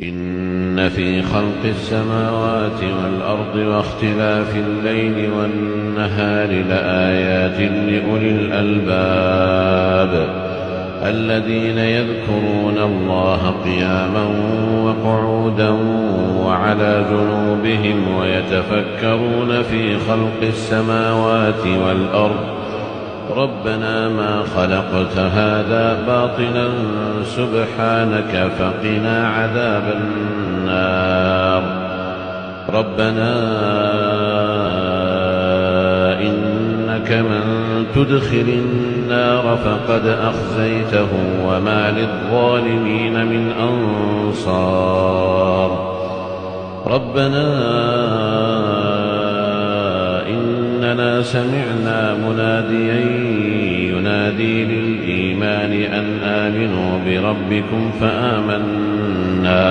إن في خلق السماوات والأرض واختلاف الليل والنهار لآيات لأولي الألباب الذين يذكرون الله قياما وقعودا وعلى جنوبهم ويتفكرون في خلق السماوات والأرض ربنا ما خلقت هذا باطلا سبحانك فقنا عذاب النار ربنا إنك من تدخل النار فقد أخزيته وما للظالمين من أنصار ربنا إننا سمعنا مناديا ينادي للإيمان أن آمنوا بربكم فآمنا